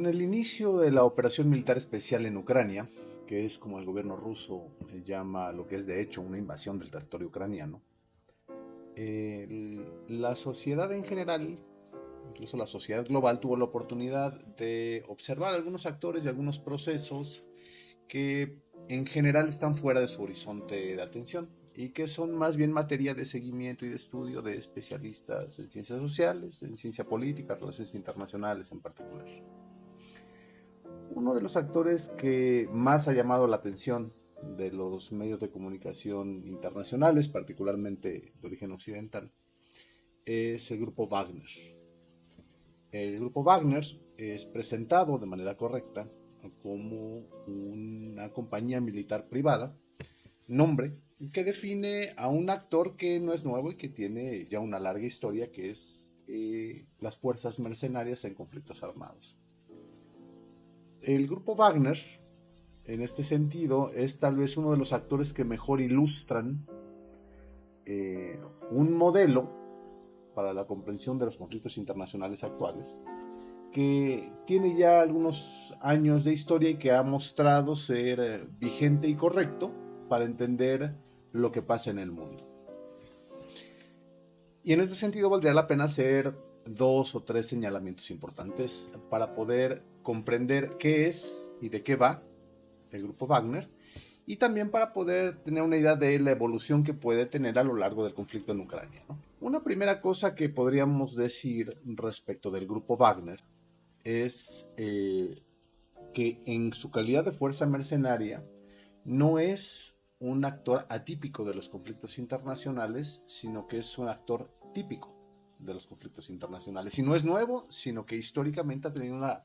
Con el inicio de la operación militar especial en Ucrania, que es como el gobierno ruso llama lo que es de hecho una invasión del territorio ucraniano, la sociedad en general, incluso la sociedad global, tuvo la oportunidad de observar algunos actores y algunos procesos que en general están fuera de su horizonte de atención y que son más bien materia de seguimiento y de estudio de especialistas en ciencias sociales, en ciencia política, relaciones internacionales en particular. Uno de los actores que más ha llamado la atención de los medios de comunicación internacionales, particularmente de origen occidental, es el grupo Wagner. El grupo Wagner es presentado de manera correcta como una compañía militar privada, nombre que define a un actor que no es nuevo y que tiene ya una larga historia, que es las fuerzas mercenarias en conflictos armados. El grupo Wagner, en este sentido, es tal vez uno de los actores que mejor ilustran un modelo para la comprensión de los conflictos internacionales actuales, que tiene ya algunos años de historia y que ha mostrado ser vigente y correcto para entender lo que pasa en el mundo. Y en este sentido valdría la pena hacer dos o tres señalamientos importantes para poder comprender qué es y de qué va el grupo Wagner, y también para poder tener una idea de la evolución que puede tener a lo largo del conflicto en Ucrania, ¿no? Una primera cosa que podríamos decir respecto del grupo Wagner es que en su calidad de fuerza mercenaria no es un actor atípico de los conflictos internacionales, sino que es un actor típico de los conflictos internacionales. Y no es nuevo, sino que históricamente ha tenido una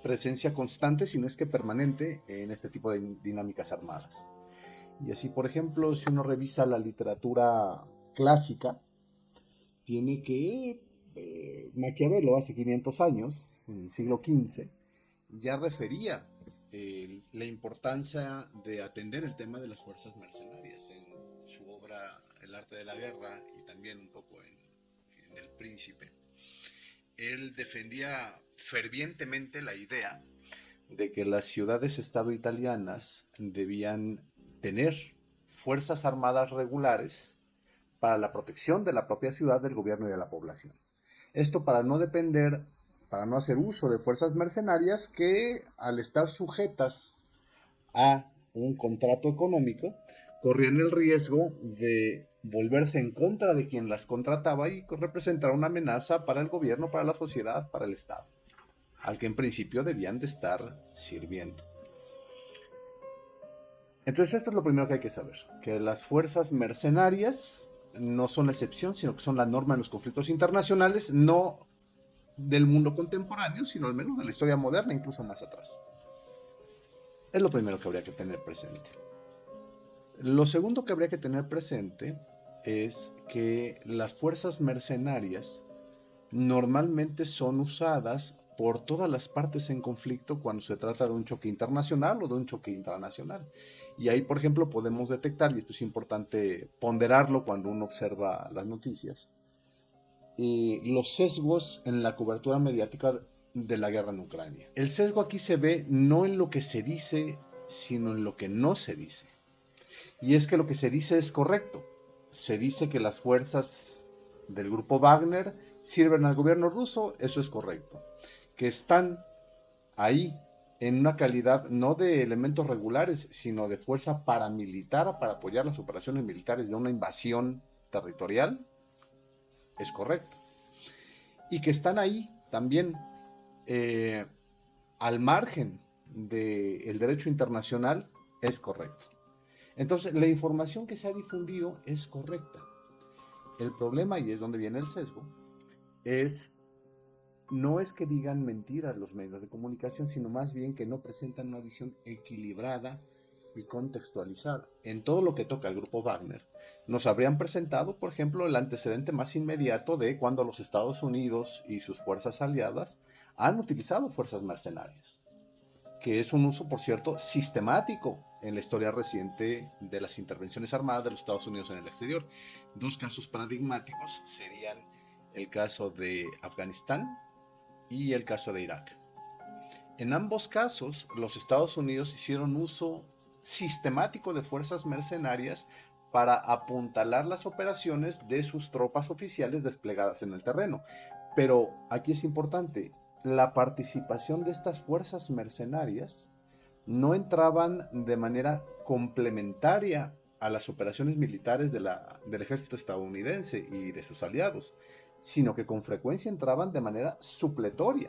presencia constante, si no es que permanente, en este tipo de dinámicas armadas. Y así, por ejemplo, si uno revisa la literatura clásica, tiene que Maquiavelo hace 500 años, en el siglo XV, ya refería la importancia de atender el tema de las fuerzas mercenarias en su obra El arte de la guerra y también un poco en El príncipe. Él defendía fervientemente la idea de que las ciudades-estado italianas debían tener fuerzas armadas regulares para la protección de la propia ciudad, del gobierno y de la población. Esto para no depender, para no hacer uso de fuerzas mercenarias que, al estar sujetas a un contrato económico, corrían el riesgo de volverse en contra de quien las contrataba y representar una amenaza para el gobierno, para la sociedad, para el Estado, al que en principio debían de estar sirviendo. Entonces esto es lo primero que hay que saber, que las fuerzas mercenarias no son la excepción, sino que son la norma en los conflictos internacionales, no del mundo contemporáneo, sino al menos de la historia moderna, incluso más atrás. Es lo primero que habría que tener presente. Lo segundo que habría que tener presente es que las fuerzas mercenarias normalmente son usadas por todas las partes en conflicto cuando se trata de un choque internacional o de un choque intranacional. Y ahí, por ejemplo, podemos detectar, y esto es importante ponderarlo cuando uno observa las noticias, los sesgos en la cobertura mediática de la guerra en Ucrania. El sesgo aquí se ve no en lo que se dice, sino en lo que no se dice. Y es que lo que se dice es correcto. Se dice que las fuerzas del grupo Wagner sirven al gobierno ruso, eso es correcto. Que están ahí en una calidad no de elementos regulares, sino de fuerza paramilitar para apoyar las operaciones militares de una invasión territorial, es correcto. Y que están ahí también eh, al margen del derecho internacional, es correcto. Entonces, la información que se ha difundido es correcta. El problema, y es donde viene el sesgo, no es que digan mentiras los medios de comunicación, sino más bien que no presentan una visión equilibrada y contextualizada. En todo lo que toca al grupo Wagner, nos habrían presentado, por ejemplo, el antecedente más inmediato de cuando los Estados Unidos y sus fuerzas aliadas han utilizado fuerzas mercenarias, que es un uso, por cierto, sistemático en la historia reciente de las intervenciones armadas de los Estados Unidos en el exterior. Dos casos paradigmáticos serían el caso de Afganistán y el caso de Irak. En ambos casos, los Estados Unidos hicieron uso sistemático de fuerzas mercenarias para apuntalar las operaciones de sus tropas oficiales desplegadas en el terreno. Pero aquí es importante, la participación de estas fuerzas mercenarias no entraban de manera complementaria a las operaciones militares del ejército estadounidense y de sus aliados, sino que con frecuencia entraban de manera supletoria.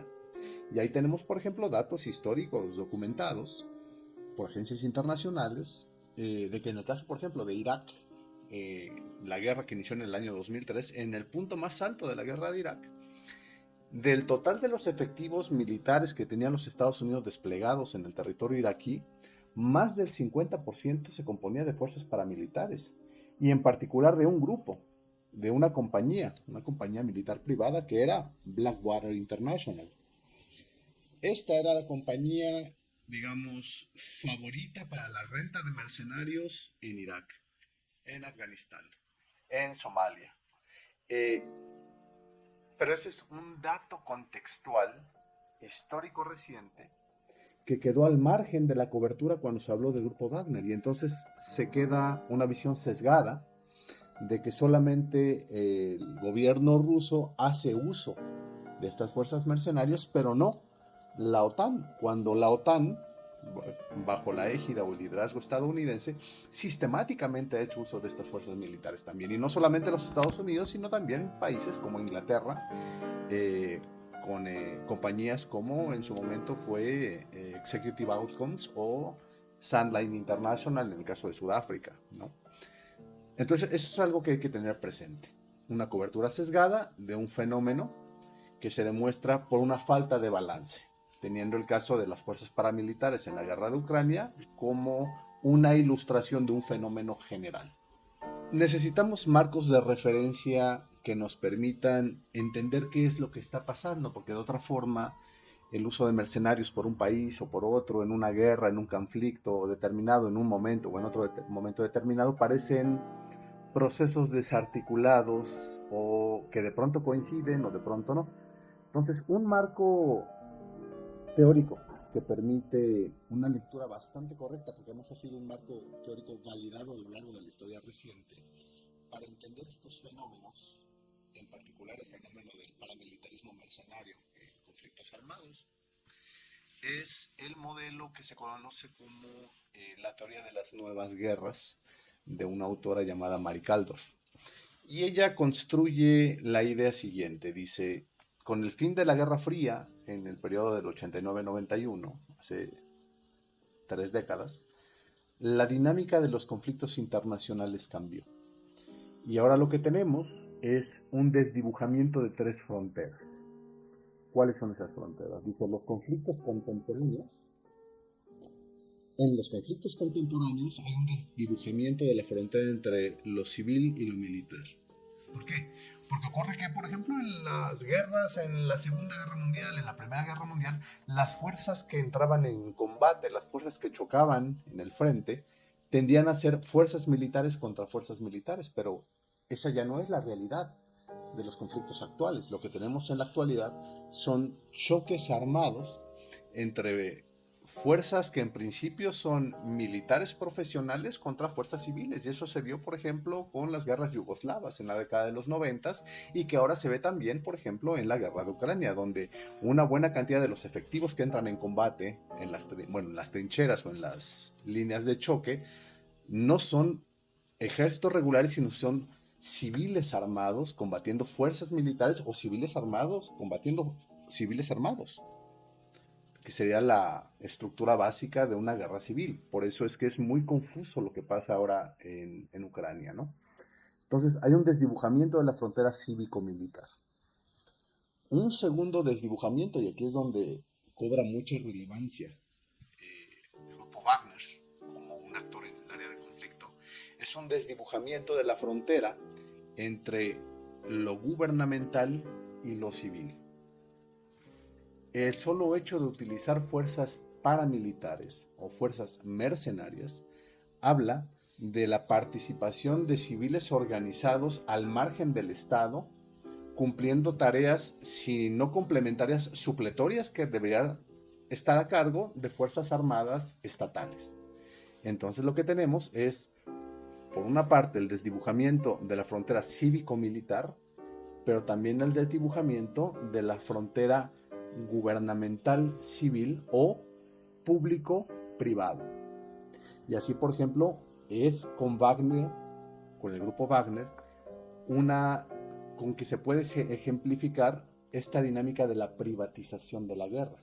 Y ahí tenemos, por ejemplo, datos históricos documentados por agencias internacionales de que en el caso, por ejemplo, de Irak, la guerra que inició en el año 2003, en el punto más alto de la guerra de Irak, del total de los efectivos militares que tenían los Estados Unidos desplegados en el territorio iraquí, más del 50% se componía de fuerzas paramilitares, y en particular de un grupo, de una compañía militar privada que era Blackwater International. Esta era la compañía, digamos, favorita para la renta de mercenarios en Irak, en Afganistán, en Somalia. Pero ese es un dato contextual, histórico reciente, que quedó al margen de la cobertura cuando se habló del grupo Wagner. Y entonces se queda una visión sesgada de que solamente el gobierno ruso hace uso de estas fuerzas mercenarias, pero no la OTAN, cuando la OTAN, bajo la égida o el liderazgo estadounidense, sistemáticamente ha hecho uso de estas fuerzas militares también, y no solamente los Estados Unidos, sino también países como Inglaterra, con compañías como en su momento fue Executive Outcomes o Sandline International en el caso de Sudáfrica, ¿no? Entonces, eso es algo que hay que tener presente, una cobertura sesgada de un fenómeno que se demuestra por una falta de balance, teniendo el caso de las fuerzas paramilitares en la guerra de Ucrania como una ilustración de un fenómeno general. Necesitamos marcos de referencia que nos permitan entender qué es lo que está pasando, porque de otra forma el uso de mercenarios por un país o por otro, en una guerra, en un conflicto determinado, en un momento o en otro momento determinado, parecen procesos desarticulados o que de pronto coinciden o de pronto no. Entonces, un marco teórico que permite una lectura bastante correcta, porque además ha sido un marco teórico validado a lo largo de la historia reciente, para entender estos fenómenos, en particular el fenómeno del paramilitarismo mercenario en conflictos armados, es el modelo que se conoce como la teoría de las nuevas guerras, de una autora llamada Mary Kaldorf. Y ella construye la idea siguiente, dice: con el fin de la Guerra Fría, en el periodo del 89-91, hace 3 décadas, la dinámica de los conflictos internacionales cambió. Y ahora lo que tenemos es un desdibujamiento de 3 fronteras. ¿Cuáles son esas fronteras? Dice, en los conflictos contemporáneos hay un desdibujamiento de la frontera entre lo civil y lo militar. ¿Por qué? Porque ocurre que, por ejemplo, en las guerras, en la Segunda Guerra Mundial, en la Primera Guerra Mundial, las fuerzas que entraban en combate, las fuerzas que chocaban en el frente, tendían a ser fuerzas militares contra fuerzas militares, pero esa ya no es la realidad de los conflictos actuales. Lo que tenemos en la actualidad son choques armados entre fuerzas que en principio son militares profesionales contra fuerzas civiles, y eso se vio, por ejemplo, con las guerras yugoslavas en la década de los 90, y que ahora se ve también, por ejemplo, en la guerra de Ucrania, donde una buena cantidad de los efectivos que entran en combate en las trincheras o en las líneas de choque no son ejércitos regulares, sino son civiles armados combatiendo fuerzas militares o civiles armados combatiendo civiles armados, que sería la estructura básica de una guerra civil. Por eso es que es muy confuso lo que pasa ahora en Ucrania, ¿no? Entonces hay un desdibujamiento de la frontera cívico-militar. Un segundo desdibujamiento, y aquí es donde cobra mucha relevancia el grupo Wagner como un actor en el área de conflicto, es un desdibujamiento de la frontera entre lo gubernamental y lo civil. El solo hecho de utilizar fuerzas paramilitares o fuerzas mercenarias habla de la participación de civiles organizados al margen del Estado, cumpliendo tareas, si no complementarias, supletorias, que deberían estar a cargo de fuerzas armadas estatales. Entonces lo que tenemos es, por una parte, el desdibujamiento de la frontera cívico-militar, pero también el desdibujamiento de la frontera gubernamental civil o público-privado. Y así, por ejemplo, es con Wagner, con el grupo Wagner, con que se puede ejemplificar esta dinámica de la privatización de la guerra.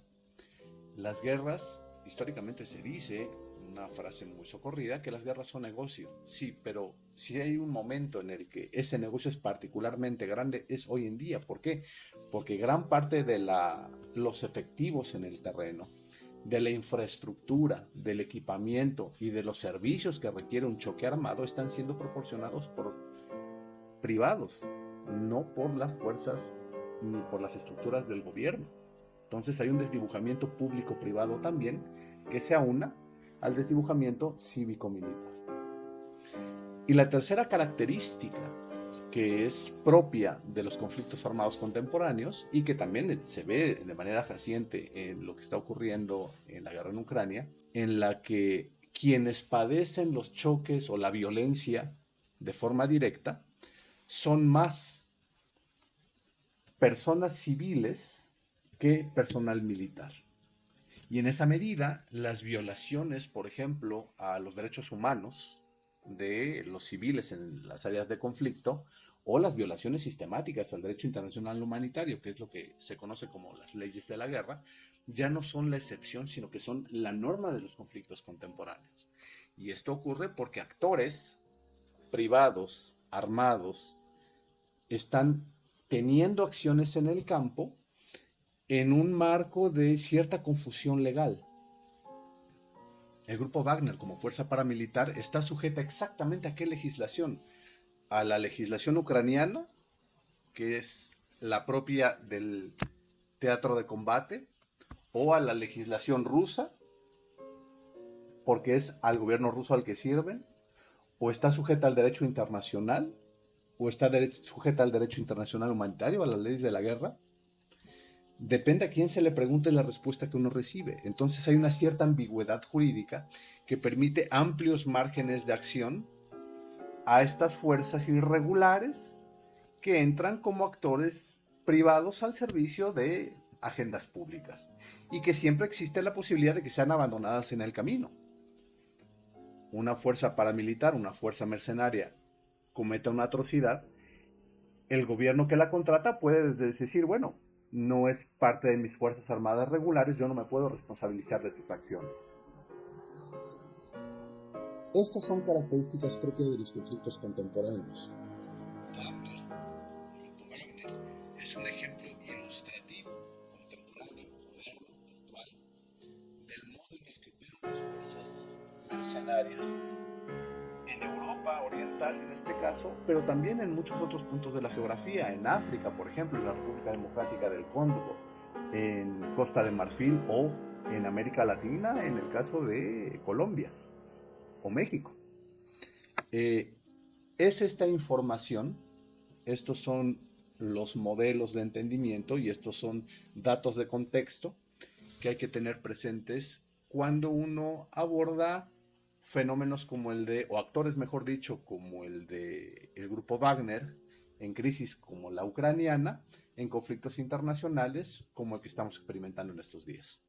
Las guerras, históricamente se dice, una frase muy socorrida, que las guerras son negocio. Sí, pero si hay un momento en el que ese negocio es particularmente grande, es hoy en día. ¿Por qué? Porque gran parte de los efectivos en el terreno, de la infraestructura, del equipamiento y de los servicios que requiere un choque armado están siendo proporcionados por privados, no por las fuerzas ni por las estructuras del gobierno. Entonces hay un desdibujamiento público-privado también que se aúna al desdibujamiento cívico-militar. Y la tercera característica que es propia de los conflictos armados contemporáneos y que también se ve de manera fehaciente en lo que está ocurriendo en la guerra en Ucrania, en la que quienes padecen los choques o la violencia de forma directa son más personas civiles que personal militar. Y en esa medida, las violaciones, por ejemplo, a los derechos humanos de los civiles en las áreas de conflicto, o las violaciones sistemáticas al derecho internacional humanitario, que es lo que se conoce como las leyes de la guerra, ya no son la excepción, sino que son la norma de los conflictos contemporáneos. Y esto ocurre porque actores privados, armados, están teniendo acciones en el campo en un marco de cierta confusión legal. El grupo Wagner, como fuerza paramilitar, está sujeta exactamente a qué legislación. A la legislación ucraniana, que es la propia del teatro de combate, o a la legislación rusa, porque es al gobierno ruso al que sirven, o está sujeta al derecho internacional, o está sujeta al derecho internacional humanitario, a las leyes de la guerra. Depende a quién se le pregunte la respuesta que uno recibe. Entonces hay una cierta ambigüedad jurídica que permite amplios márgenes de acción a estas fuerzas irregulares que entran como actores privados al servicio de agendas públicas y que siempre existe la posibilidad de que sean abandonadas en el camino. Una fuerza paramilitar, una fuerza mercenaria cometa una atrocidad, el gobierno que la contrata puede decir, bueno, no es parte de mis fuerzas armadas regulares, yo no me puedo responsabilizar de sus acciones. Estas son características propias de los conflictos contemporáneos. Wagner, es un ejemplo ilustrativo, contemporáneo, moderno, actual, del modo en el que operan las fuerzas mercenarias en Europa oriental en este caso, pero también en muchos otros puntos de la geografía, en África, por ejemplo, en la República Democrática del Congo, en Costa de Marfil o en América Latina, en el caso de Colombia o México. Es esta información, estos son los modelos de entendimiento y estos son datos de contexto que hay que tener presentes cuando uno aborda fenómenos como el de, o actores mejor dicho, como el de el grupo Wagner, en crisis como la ucraniana, en conflictos internacionales como el que estamos experimentando en estos días.